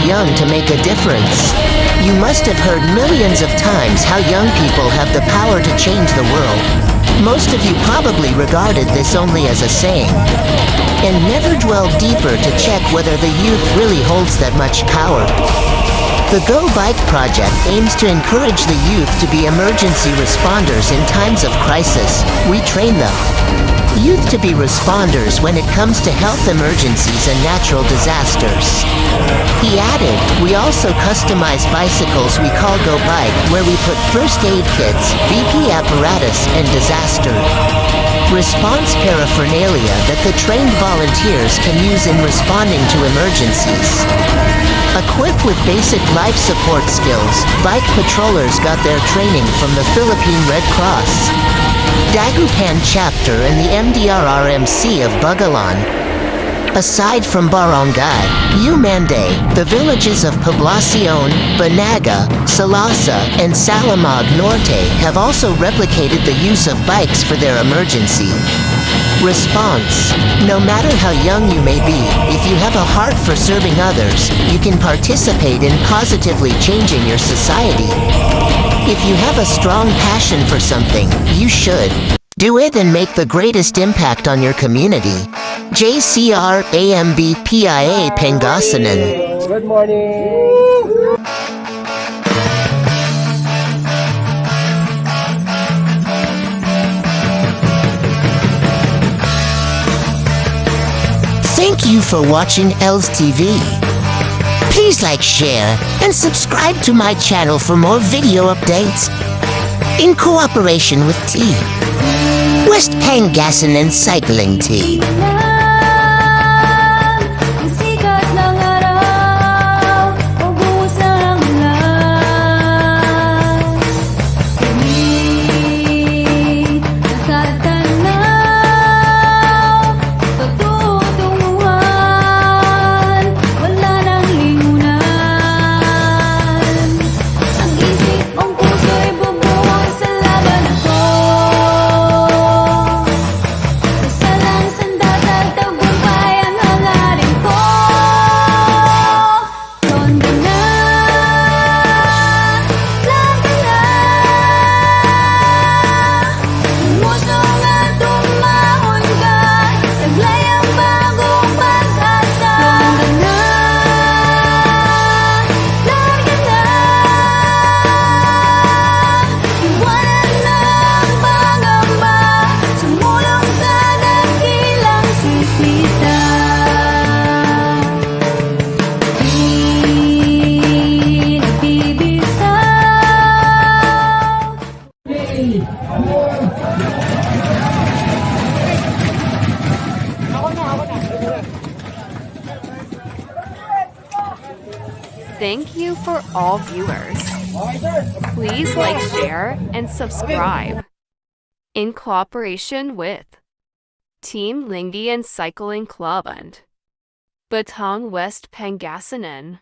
young to make a difference. You must have heard millions of times how young people have the power to change the world. Most of you probably regarded this only as a saying, and never dwelled deeper to check whether the youth really holds that much power. The Go Bike Project aims to encourage the youth to be emergency responders in times of crisis. We train them. Youth to be responders when it comes to health emergencies and natural disasters. He added, we also customize bicycles we call Go Bike, where we put first aid kits, BP apparatus, and disaster response paraphernalia that the trained volunteers can use in responding to emergencies. Equipped with basic life support skills, bike patrollers got their training from the Philippine Red Cross, Dagupan chapter and the MDRRMC of Bagalan. Aside from Barangay Umande, the villages of Poblacion, Banaga, Salasa, and Salamag Norte have also replicated the use of bikes for their emergency response. No matter how young you may be, if you have a heart for serving others, you can participate in positively changing your society. If you have a strong passion for something, you should do it and make the greatest impact on your community. JCR AMBPIA Pangasinan. Good morning. Thank you for watching Els TV. Please like, share, and subscribe to my channel for more video updates. In cooperation with Team West Pangasinan Cycling Team. Thank you for all viewers. Please like, share, and subscribe. In cooperation with Team Lingian Cycling Club and Batang West Pangasinan.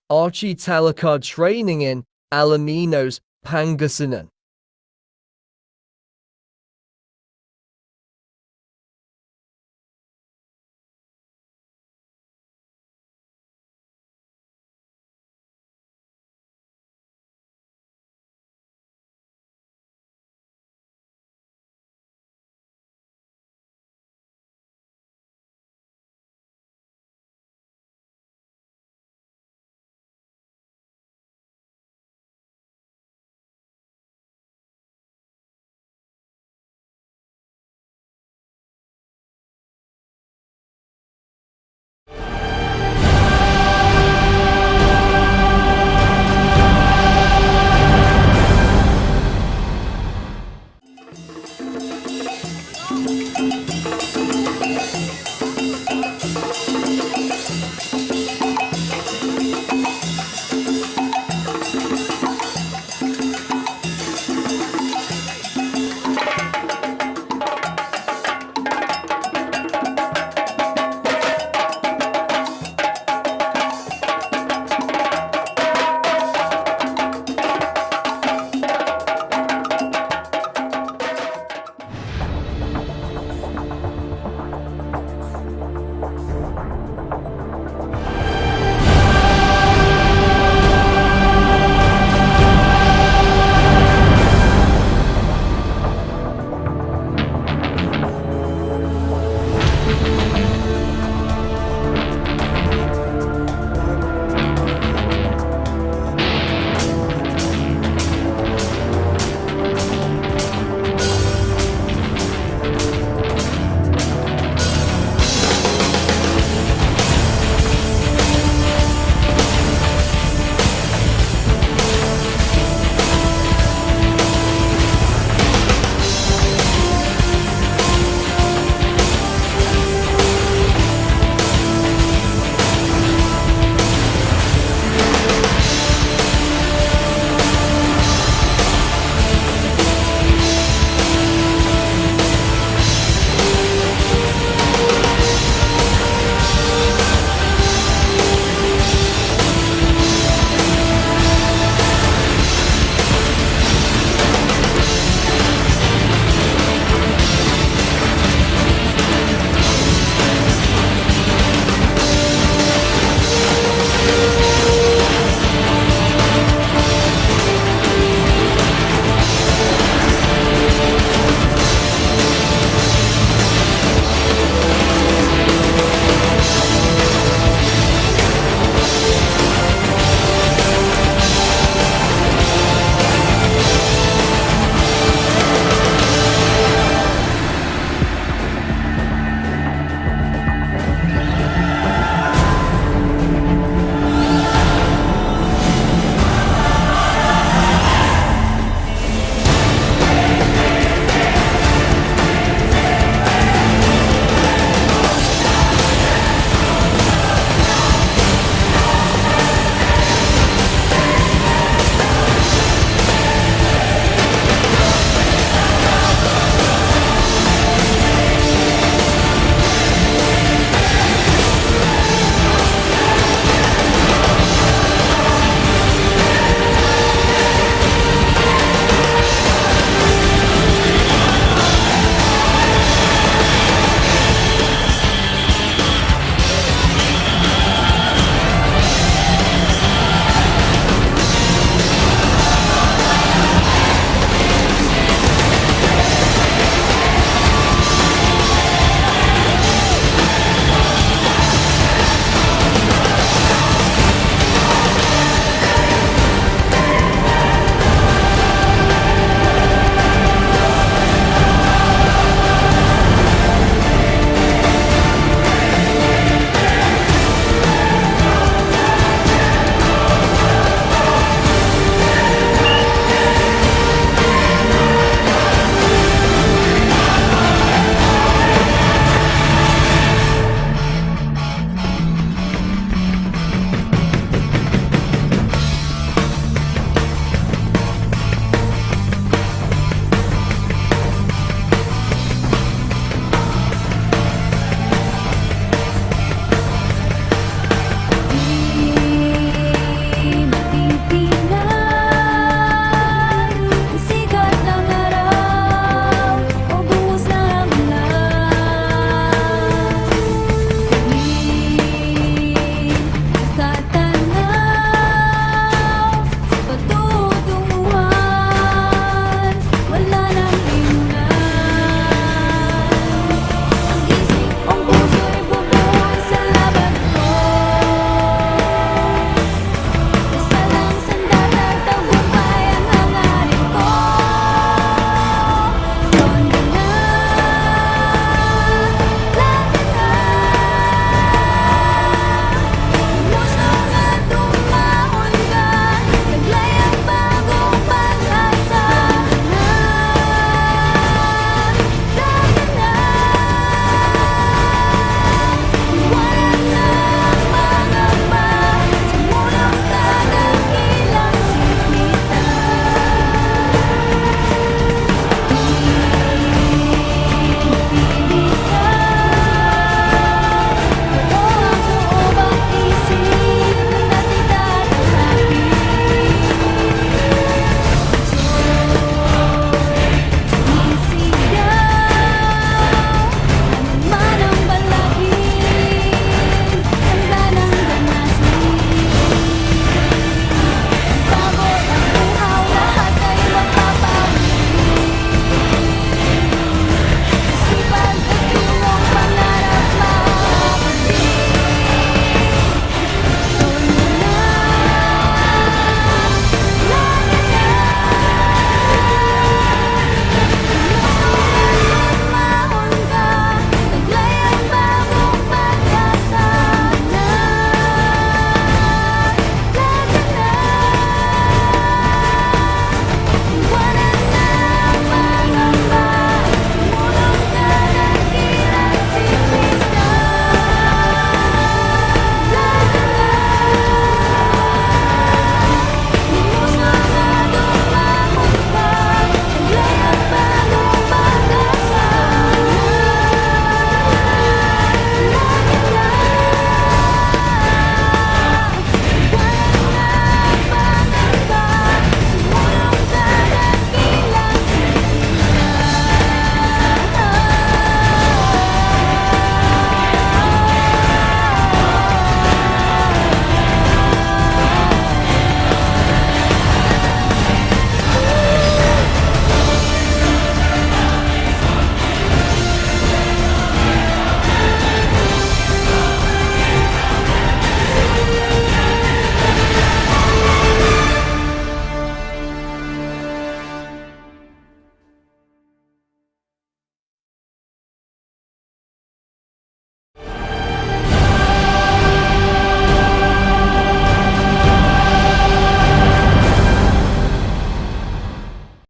Archie Talakard training in Alaminos, Pangasinan.